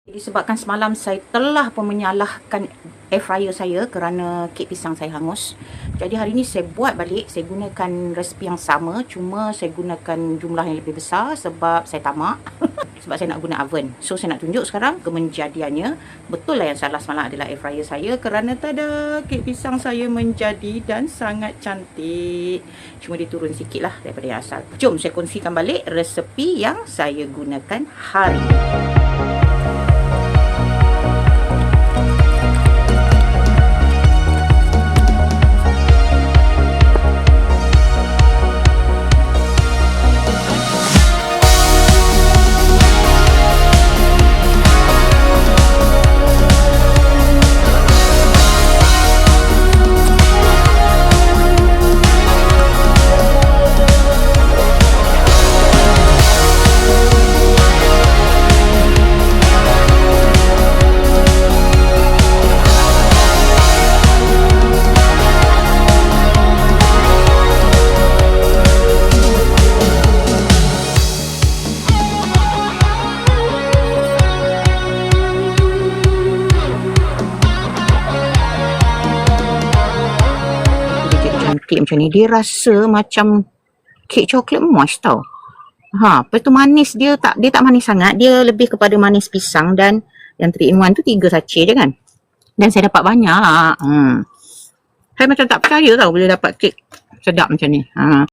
Disebabkan semalam saya telah pun menyalahkan air fryer saya kerana kek pisang saya hangus. Jadi hari ni saya buat balik, saya gunakan resipi yang sama, cuma saya gunakan jumlah yang lebih besar sebab saya tamak. Sebab saya nak guna oven. So saya nak tunjuk sekarang kemenjadiannya. Betul lah yang salah semalam adalah air fryer saya kerana tada, kek pisang saya menjadi dan sangat cantik. Cuma dia turun sikit lah daripada yang asal. Jom saya kongsikan balik resepi yang saya gunakan hari ini. Kek macam ni, dia rasa macam kek coklat moist tau. Lepas tu manis dia tak manis sangat, dia lebih kepada manis pisang. Dan yang 3 in 1 tu 3 sachet je kan. Dan saya dapat banyak. Saya macam tak percaya tau bila dapat kek sedap macam ni.